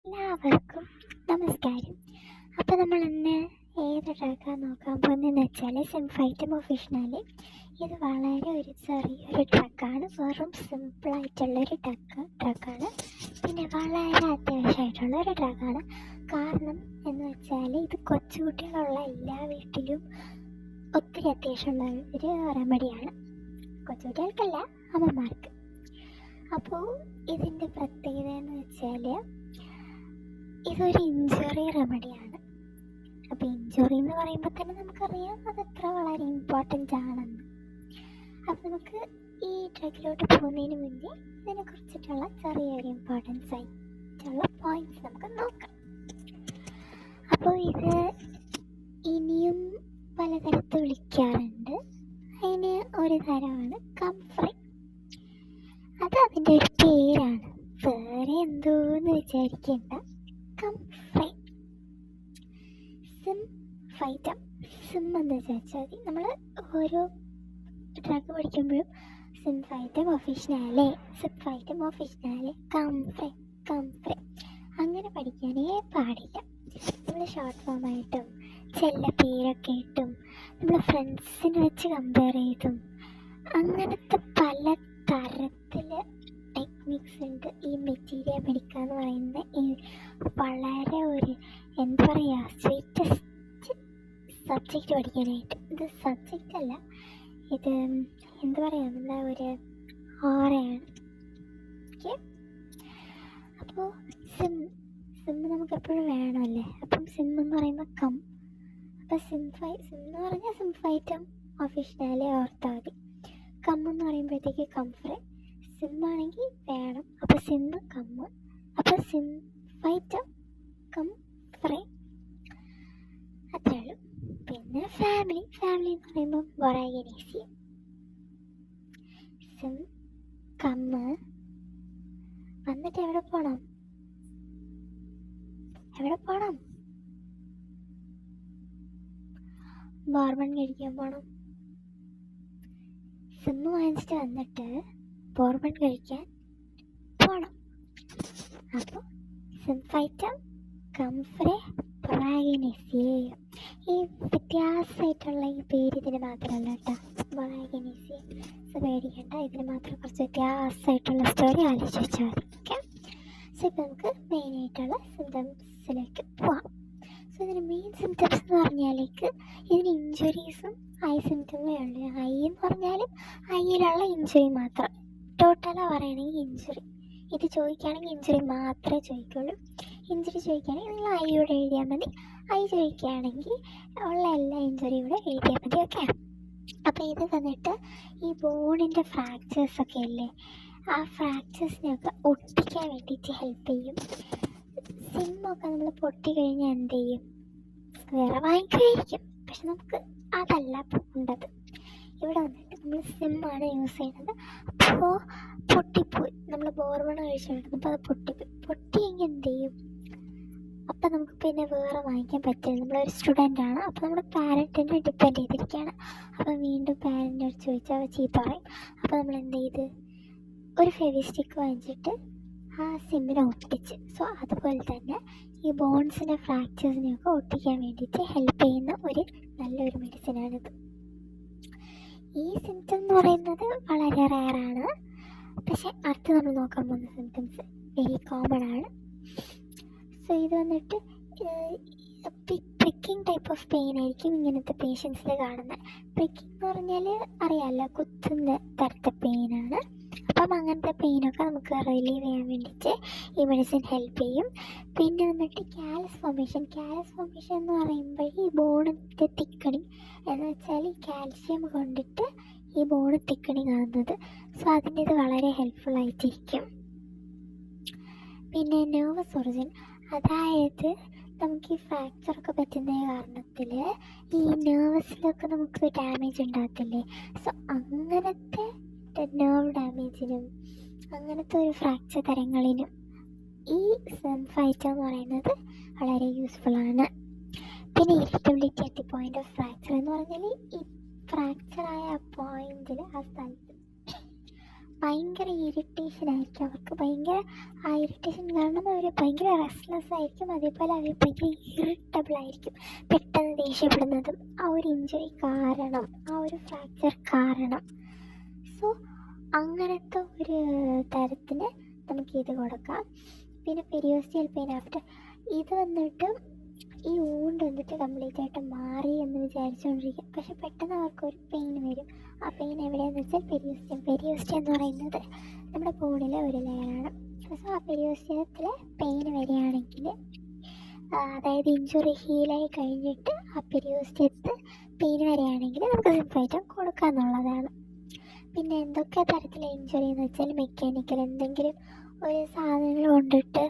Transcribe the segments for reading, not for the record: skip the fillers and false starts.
എല്ലാവർക്കും നമസ്കാരം. അപ്പോൾ നമ്മൾ ഇന്ന് ഏത് ട്രാക്കാണ് നോക്കാൻ പോകുന്നതെന്ന് വെച്ചാൽ സിംഫൈറ്റം ഒഫീഷ്യലി. ഇത് വളരെ ചെറിയൊരു ട്രാക്കാണ്, വെറും സിമ്പിളായിട്ടുള്ളൊരു ട്രാക്കാണ്. പിന്നെ വളരെ അത്യാവശ്യമായിട്ടുള്ളൊരു ട്രാക്കാണ്. കാരണം എന്ന് വെച്ചാൽ ഇത് കൊച്ചുകുട്ടികളുള്ള എല്ലാ വീട്ടിലും ഒത്തിരി അത്യാവശ്യമുള്ള ഒരു റെമഡിയാണ്. കൊച്ചുകുട്ടികൾക്കല്ല, അമ്മമാർക്ക്. അപ്പോൾ ഇതിൻ്റെ പ്രത്യേകത എന്ന് വെച്ചാൽ ഇതൊരു ഇഞ്ചുറി റെമഡിയാണ്. അപ്പോൾ ഇഞ്ചുറി എന്ന് പറയുമ്പോൾ തന്നെ നമുക്കറിയാം അത് എത്ര വളരെ ഇമ്പോർട്ടൻ്റ് ആണെന്ന്. അപ്പോൾ നമുക്ക് ഈ ട്രാക്കിലോട്ട് പോകുന്നതിന് മുന്നേ ഇതിനെക്കുറിച്ചിട്ടുള്ള ചെറിയൊരു ഇമ്പോർട്ടൻസ് ആയിട്ടുള്ള പോയിന്റ്സ് നമുക്ക് നോക്കാം. അപ്പോൾ ഇത് ഇനിയും പലതരത്തിൽ വിളിക്കാറുണ്ട്. അതിന് ഒരു തരമാണ് കംഫ്രൈ. അത് അതിൻ്റെ ഒരു പേരാണ്, വേറെ എന്തോന്ന് വിചാരിക്കേണ്ട. കംഫ്രൈ, സിംഫൈറ്റം. സിം എന്ന് വിചാരിച്ചാൽ മതി. നമ്മൾ ഓരോ ട്രാക്ക് പഠിക്കുമ്പോഴും സിംഫൈറ്റം ഒഫീഷ്യലി, സിംഫൈറ്റം ഒഫീഷ്യലി, കംഫ്രൈ അങ്ങനെ പഠിക്കാനേ പാടില്ല. നമ്മൾ ഷോർട്ട് ഫോമായിട്ടും ചെല്ല പേരൊക്കെ ഇട്ടും നമ്മൾ ഫ്രണ്ട്സിനെ വെച്ച് കമ്പയർ ചെയ്തും അങ്ങനത്തെ പല തരത്തിൽ ടെക്നിക്സ് ഉണ്ട്. ഈ മെറ്റീരിയൽ പഠിക്കുക എന്ന് പറയുന്ന ഈ വളരെ ഒരു എന്താ പറയുക സ്വീറ്റസ്റ്റ് സബ്ജക്റ്റ് പഠിക്കാനായിട്ട്. ഇത് സബ്ജക്റ്റ് അല്ല, ഇത് എന്താ പറയുക, നമ്മളെ ഒരു ഓറയാണ്. ഓക്കെ, അപ്പോൾ സിം നമുക്ക് എപ്പോഴും വേണമല്ലേ. അപ്പം സിം എന്ന് പറയുമ്പോൾ അപ്പോൾ സിം എന്ന് പറഞ്ഞാൽ സിംഫൈറ്റം ഒഫീഷ്യലി ഓർത്താൽ മതി. എന്ന് പറയുമ്പോഴത്തേക്ക് കംഫ്രൈ, സിം ആണെങ്കിൽ വേണം. അപ്പോൾ സിം അപ്പോൾ സിംഫൈറ്റം കംഫ്രൈ, അത്രേ ഉള്ളൂ. പിന്നെ ഫാമിലി എന്ന് പറയുമ്പോൾ ബൊറാഗിനേസിയം. സിം വന്നിട്ട് എവിടെ പോകണം? ബോർബൺ കഴിക്കാൻ പോകണം. സിം വാങ്ങിച്ചിട്ട് വന്നിട്ട് ബോർബൺ കഴിക്കാൻ പോകണം. അപ്പോൾ സിംഫൈറ്റം കംഫ്രൈ ബൊറാഗിനേസിയം. ഈ വ്യത്യാസമായിട്ടുള്ള ഈ പേര് ഇതിന് മാത്രമല്ല കേട്ടോ, ബൊറാഗിനേസിയം പേടിക്കേണ്ട. ഇതിന് മാത്രം കുറച്ച് വ്യത്യാസമായിട്ടുള്ള സ്റ്റോറി ആലോചിച്ച് വെച്ചാൽ മതി. ഓക്കെ, സോ ഇപ്പോൾ നമുക്ക് മെയിനായിട്ടുള്ള സിംറ്റംസിലേക്ക് പോവാം. സോ ഇതിന് മെയിൻ സിംറ്റംസ് എന്ന് പറഞ്ഞാലേക്ക് ഇതിന് ഇഞ്ചുറീസും ഐ സിംറ്റമേ ഉള്ളൂ. ഐ എന്ന് പറഞ്ഞാലും ഐയിലുള്ള ഇഞ്ചുറി മാത്രം. ടോട്ടലാണ് പറയുകയാണെങ്കിൽ ഇഞ്ചുറി. ഇത് ചോദിക്കുകയാണെങ്കിൽ ഇഞ്ചുറി മാത്രമേ ചോദിക്കുള്ളൂ. ഇഞ്ചുറി ചോദിക്കുകയാണെങ്കിൽ നിങ്ങൾ ഐയോടെ എഴുതിയാൽ മതി. ഐ ചോദിക്കുകയാണെങ്കിൽ ഉള്ള എല്ലാ ഇഞ്ചുറിയും കൂടെ എഴുതിയാൽ മതി. ഓക്കെ, അപ്പോൾ ഇത് വന്നിട്ട് ഈ ബോണിൻ്റെ ഫ്രാക്ചേഴ്സൊക്കെ ഇല്ലേ, ആ ഫ്രാക്ചേഴ്സിനെയൊക്കെ ഒട്ടിക്കാൻ വേണ്ടിയിട്ട് ഹെൽപ്പ് ചെയ്യും. സിമ്മൊക്കെ നമ്മൾ പൊട്ടി കഴിഞ്ഞാൽ എന്ത് ചെയ്യും? വേറെ വാങ്ങിക്കുമായിരിക്കും. പക്ഷെ നമുക്ക് അതല്ല വേണ്ടത്. ഇവിടെ വന്നിട്ട് നമ്മൾ സിമ്മാണ് യൂസ് ചെയ്യുന്നത്. അപ്പോൾ പൊട്ടിപ്പോയി, നമ്മൾ ബോർബൺ കഴിച്ചുകൊണ്ടിരുന്നപ്പോൾ അത് പൊട്ടിയെങ്കിൽ എന്ത് ചെയ്യും? അപ്പം നമുക്ക് പിന്നെ വേറെ വാങ്ങിക്കാൻ പറ്റില്ല. നമ്മളൊരു സ്റ്റുഡൻ്റ് ആണ്, അപ്പോൾ നമ്മൾ പാരൻറ്റിനെ ഡിപ്പെൻഡ് ചെയ്തിരിക്കുകയാണ്. അപ്പോൾ വീണ്ടും പാരൻ്റ് അടുത്ത് ചോദിച്ചാൽ അവർ ചീത്ത പറയും. അപ്പോൾ നമ്മൾ എന്ത് ചെയ്ത് ഒരു ഫെവിസ്റ്റിക്ക് വാങ്ങിച്ചിട്ട് ആ സിമ്മിനെ ഒട്ടിച്ച്. സോ അതുപോലെ തന്നെ ഈ ബോൺസിൻ്റെ ഫ്രാക്ചേഴ്സിനെയൊക്കെ ഒട്ടിക്കാൻ വേണ്ടിയിട്ട് ഹെൽപ്പ് ചെയ്യുന്ന ഒരു നല്ലൊരു മെഡിസിനാണിത്. ഈ സിംറ്റം എന്ന് പറയുന്നത് വളരെ റെയറാണ്. പക്ഷെ അടുത്ത് നമ്മൾ നോക്കാൻ പോകുന്ന സിംറ്റംസ് വെരി കോമൺ ആണ്. സോ ഇത് വന്നിട്ട് പ്രിക്കിംഗ് ടൈപ്പ് ഓഫ് പെയിൻ ആയിരിക്കും ഇങ്ങനത്തെ പേഷ്യൻസിൽ കാണുന്നത്. പ്രിക്കിംഗ് എന്ന് പറഞ്ഞാൽ അറിയാമല്ലോ, കുത്തുന്ന തരത്തെ പെയിനാണ്. അപ്പം അങ്ങനത്തെ പെയിനൊക്കെ നമുക്ക് റിലീവ് ചെയ്യാൻ വേണ്ടിയിട്ട് ഈ മെഡിസിൻ ഹെൽപ്പ് ചെയ്യും. പിന്നെ വന്നിട്ട് കാലസ് ഫോർമേഷൻ എന്ന് പറയുമ്പോൾ ഈ ബോണിൻ്റെ തിക്കണിങ് എന്ന് വെച്ചാൽ ഈ കാൽഷ്യം കൊണ്ടിട്ട് ഈ ബോണ് തിക്കണിങ് ആകുന്നത്. സോ അതിൻ്റെ ഇത് വളരെ ഹെൽപ്ഫുൾ ആയിട്ടിരിക്കും. പിന്നെ നെർവസ് ഒറിജിൻ, അതായത് നമുക്ക് ഈ ഫ്രാക്ചറൊക്കെ പറ്റുന്ന കാരണത്തിൽ ഈ നെർവസിലൊക്കെ നമുക്ക് ഡാമേജ് ഉണ്ടാകത്തില്ലേ. സോ അങ്ങനത്തെ നെർവ് ഡാമേജിനും അങ്ങനത്തെ ഒരു ഫ്രാക്ചർ തരങ്ങളിനും ഈ സിംഫൈറ്റം എന്ന് പറയുന്നത് വളരെ യൂസ്ഫുള്ളാണ്. പിന്നെ irritability at the point of fracture എന്ന് പറഞ്ഞാൽ ഈ ഫ്രാക്ചറായ ആ പോയിന്റിൽ, ആ സ്ഥലത്ത് ഭയങ്കര ഇറിറ്റേഷൻ ആയിരിക്കും അവർക്ക്. ഭയങ്കര ആ ഇറിറ്റേഷൻ കാരണം അവർ ഭയങ്കര റെസ്റ്റ്ലെസ് ആയിരിക്കും. അതേപോലെ അവർ ഭയങ്കര ഇറിറ്റബിൾ ആയിരിക്കും, പെട്ടെന്ന് ദേഷ്യപ്പെടുന്നതും ആ ഒരു ഇഞ്ചുറി കാരണം, ആ ഒരു ഫ്രാക്ചർ കാരണം. സോ അങ്ങനത്തെ ഒരു തരത്തിന് നമുക്ക് ഇത് കൊടുക്കാം. പിന്നെ പെരിയോസ്റ്റിയൽ പെയിൻ ആഫ്റ്റർ ഇത് വന്നിട്ട് ഈ വൂണ്ട് വന്നിട്ട് കംപ്ലീറ്റ് ആയിട്ട് മാറി എന്ന് വിചാരിച്ചുകൊണ്ടിരിക്കും. പക്ഷെ പെട്ടെന്ന് അവർക്കൊരു പെയിൻ വരും. ആ പെയിൻ എവിടെയാണെന്ന് വെച്ചാൽ പെരിയോസ്റ്റിയം. പെരിയോസ്റ്റിയം എന്ന് പറയുന്നത് നമ്മുടെ ബോണിലെ ഒരു ലെയറാണ്. സോ ആ പെരിയോസ്റ്റിയത്തിൽ പെയിൻ വരികയാണെങ്കിൽ, അതായത് ഇഞ്ചുറി ഹീലായി കഴിഞ്ഞിട്ട് ആ പെരിയോസ്റ്റിയത്ത് പെയിൻ വരികയാണെങ്കിൽ നമുക്ക് സിംഫൈറ്റം കൊടുക്കാമെന്നുള്ളതാണ്. പിന്നെ എന്തൊക്കെ തരത്തിലെ ഇഞ്ചുറി എന്ന് വെച്ചാൽ മെക്കാനിക്കൽ എന്തെങ്കിലും ഒരു സാധനങ്ങൾ കൊണ്ടിട്ട്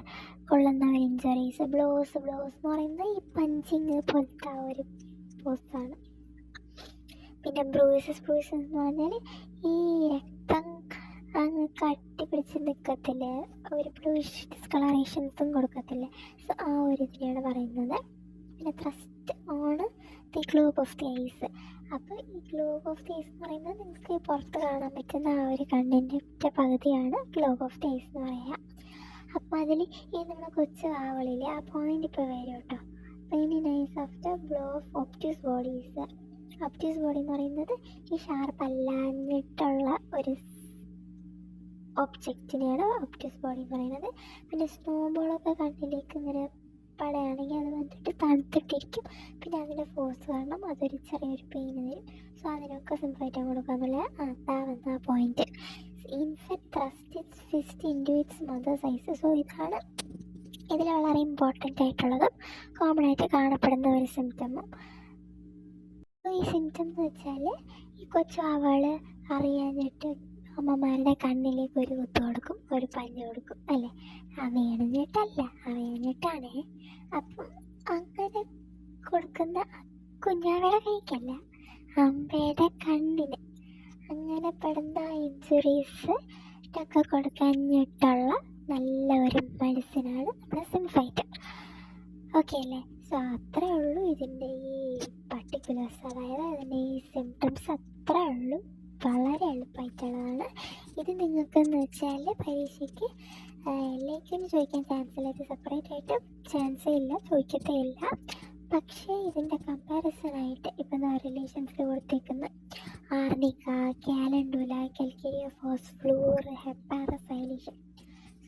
കൊള്ളുന്ന ഒരു ഇഞ്ചുറീസ്, ബ്ലോസ് എന്ന് പറയുന്നത് ഈ പഞ്ചിങ് പോലത്തെ ഒരു പോസ്റ്റാണ്. പിന്നെ ബ്രൂസസ് എന്ന് പറഞ്ഞാൽ ഈ രക്തം അങ്ങ് കട്ടി പിടിച്ച് നിൽക്കത്തില്ല, ഒരു ബ്ലൂയിഷ് ഡിസ്കളറേഷൻസും കൊടുക്കത്തില്ല. സോ ആ ഒരു ഇതിനെയാണ് പറയുന്നത്. പിന്നെ thrust on the globe of the eyes. അപ്പോൾ ഈ ഗ്ലോബ് ഓഫ് ദി ഐസ് എന്ന് പറയുന്നത് നിങ്ങൾക്ക് പുറത്ത് കാണാൻ പറ്റുന്ന ആ ഒരു കണ്ണിൻ്റെ പകുതിയാണ് ഗ്ലോബ് ഓഫ് ദി ഐസ് എന്ന് പറയുക. അപ്പോൾ അതിൽ ഈ നമ്മുടെ കൊച്ചു ആവളില്ലേ ആ പോയിന്റ് ഇപ്പോൾ വരും കേട്ടോ. Pain in eyes after blow of obtuse bodies. Obtuse body എന്ന് പറയുന്നത് ഈ ഷാർപ്പ് അല്ലാഞ്ഞിട്ടുള്ള ഒരു ഒബ്ജക്റ്റിനെയാണ് ഒബ്റ്റ്യൂസ് ബോഡി എന്ന് പറയുന്നത്. പിന്നെ സ്നോബോളൊക്കെ കണ്ണിലേക്ക് ഇങ്ങനെ പടയാണെങ്കിൽ അത് വന്നിട്ട് തണുത്തിട്ടിരിക്കും. പിന്നെ അതിൻ്റെ ഫോഴ്സ് കാരണം അതൊരു ചെറിയൊരു പെയിൻ വരും. സോ അതിനൊക്കെ സിംഫൈറ്റം കൊടുക്കാന്നുള്ള അതാ വന്ന ആ point. Infect thrust it's fist into it's mother size. So ഇതാണ് ഇതിൽ വളരെ ഇമ്പോർട്ടൻ്റ് ആയിട്ടുള്ളതും കോമൺ ആയിട്ട് കാണപ്പെടുന്ന ഒരു സിംറ്റമും. ഈ സിംറ്റം എന്ന് വെച്ചാൽ ഈ കൊച്ചു അവൾ അറിയാഞ്ഞിട്ട് അമ്മമാരുടെ കണ്ണിലേക്ക് ഒരു കുത്ത് കൊടുക്കും, ഒരു പഞ്ഞ് കൊടുക്കും അല്ലേ. അറിയണിഞ്ഞിട്ടല്ല, അറിയാഞ്ഞിട്ടാണ്. അപ്പം അങ്ങനെ കൊടുക്കുന്ന കുഞ്ഞാവയുടെ കൈക്കല്ല, അമ്മയുടെ കണ്ണിന് അങ്ങനെ പെടുന്ന ഇഞ്ചുറീസ് ഒക്കെ കൊടുക്കാഞ്ഞിട്ടുള്ള നല്ല ഒരു മെഡിസിനാണ് നമ്മുടെ സിംഫൈറ്റം. ഓക്കെ അല്ലേ. സോ അത്രേ ഉള്ളൂ ഇതിൻ്റെ ഈ പർട്ടിക്കുലേഴ്സ്, അതായത് അതിൻ്റെ ഈ സിംറ്റംസ് അത്രേ ഉള്ളൂ. വളരെ എളുപ്പമായിട്ടുള്ളതാണ് ഇത്. നിങ്ങൾക്കെന്ന് വെച്ചാൽ പരീക്ഷയ്ക്ക് എല്ലാവർക്കും ചോദിക്കാൻ ചാൻസ് ഇല്ല, ഇത് സെപ്പറേറ്റ് ആയിട്ട് ചാൻസേ ഇല്ല, ചോദിക്കത്തേ ഇല്ല. പക്ഷേ ഇതിൻ്റെ കമ്പാരിസണായിട്ട് ഇപ്പം റിലേഷൻസിൽ കൊടുത്തേക്കുന്ന ആർണിക്ക, കാലൻഡുല, കൽക്കേരിയ ഫോസ്, ഫ്ലൂർ, ഹെപ്പാറസൈലേഷൻ,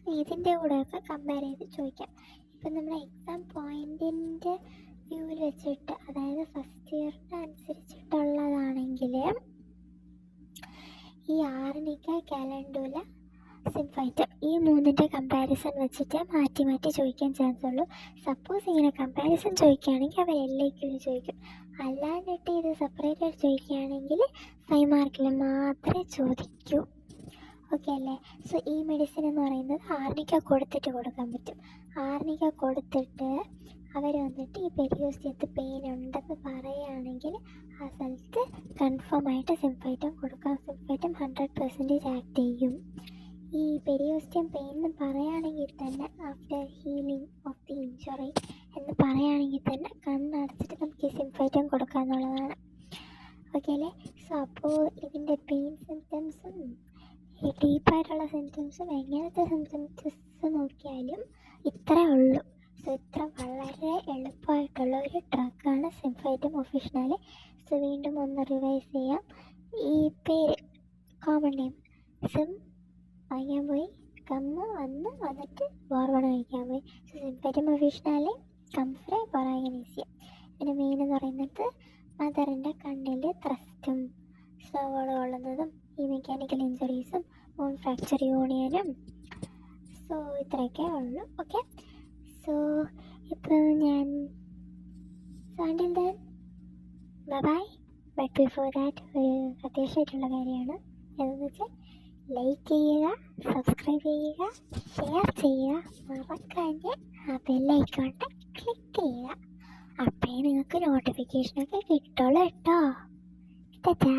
സോ ഇതിൻ്റെ കൂടെയൊക്കെ കമ്പയർ ചെയ്ത് ചോദിക്കാം. ഇപ്പം നമ്മുടെ എക്സാം പോയിൻറ്റിൻ്റെ വ്യൂവിൽ വെച്ചിട്ട്, അതായത് ഫസ്റ്റ് ഇയറിന് അനുസരിച്ചിട്ടുള്ളതാണെങ്കിൽ ഈ ആർണിക്ക, കാലൻഡുല, സിംഫൈറ്റം ഈ മൂന്നിൻ്റെ കമ്പാരിസൺ വെച്ചിട്ട് മാറ്റി മാറ്റി ചോദിക്കാൻ ചാൻസ് ഉള്ളൂ. സപ്പോസ് ഇങ്ങനെ കമ്പാരിസൺ ചോദിക്കുകയാണെങ്കിൽ അവർ എല്ലായ്ക്കും ചോദിക്കും. അല്ലാണ്ടിട്ട് ഇത് സെപ്പറേറ്റ് ആയിട്ട് ചോദിക്കുകയാണെങ്കിൽ 5 മാർക്കിൽ മാത്രമേ ചോദിക്കൂ. ഓക്കെ അല്ലേ. സോ ഈ മെഡിസിൻ എന്ന് പറയുന്നത് ആർണിക്ക കൊടുത്തിട്ട് കൊടുക്കാൻ പറ്റും. ആർണിക്ക കൊടുത്തിട്ട് അവർ വന്നിട്ട് ഈ പെരിയോസ്റ്റിയത്ത് പെയിൻ ഉണ്ടെന്ന് പറയുകയാണെങ്കിൽ ആ സ്ഥലത്ത് കൺഫേം ആയിട്ട് സിംഫൈറ്റം കൊടുക്കാം. സിംഫൈറ്റം 100% ആക്ട് ചെയ്യും. ഈ പെരിയോസ്റ്റിയം പെയിൻ എന്ന് പറയുകയാണെങ്കിൽ തന്നെ after healing of the injury എന്ന് പറയുകയാണെങ്കിൽ തന്നെ കണ്ണടച്ചിട്ട് നമുക്ക് ഈ സിംഫൈറ്റം കൊടുക്കാമെന്നുള്ളതാണ്. ഓക്കെ അല്ലേ. സോ അപ്പോൾ ഇതിൻ്റെ പെയിൻ സിംറ്റംസും ഈ ഡീപ്പായിട്ടുള്ള സിംറ്റംസും എങ്ങനത്തെ സിംറ്റംസ് നോക്കിയാലും ഇത്രേ ഉള്ളൂ. സോ ഇത്ര വളരെ എളുപ്പമായിട്ടുള്ള ഒരു ഡ്രഗാണ് സിംഫൈറ്റം ഒഫീഷ്യലി. സോ വീണ്ടും ഒന്ന് റിവൈസ് ചെയ്യാം. ഈ പേര് കോമൺ നെയിം സിം വാങ്ങിക്കാൻ പോയി, കമ്മ് വന്നിട്ട് ബോർബൺ കഴിക്കാൻ പോയി. So symphytum officinale, comfrey, Boraginaceae. ഇതിൻ്റെ മെയിൻ എന്ന് പറയുന്നത് മദറിൻ്റെ കണ്ണിൽ ത്രസ്റ്റും സ്നോബോൾ കൊള്ളുന്നതും ഈ മെക്കാനിക്കൽ ഇഞ്ചുറീസും ബോൺ ഫ്രാക്ചർ യൂണിയനും. സോ ഇത്രയൊക്കെ ഉള്ളൂ. ഓക്കെ. സോ ഇപ്പോൾ ഞാൻ until then bye. But before that ഒരു അത്യാവശ്യമായിട്ടുള്ള കാര്യമാണ്. എന്താണെന്ന് വെച്ചാൽ ലൈക്ക് ചെയ്യുക, സബ്സ്ക്രൈബ് ചെയ്യുക, ഷെയർ ചെയ്യുക, മറക്കാതെ ആ ബെല്ലൈക്കോട്ട് ക്ലിക്ക് ചെയ്യുക. അപ്പോഴേ നിങ്ങൾക്ക് നോട്ടിഫിക്കേഷനൊക്കെ കിട്ടുള്ളൂ കേട്ടോ. ടാറ്റാ.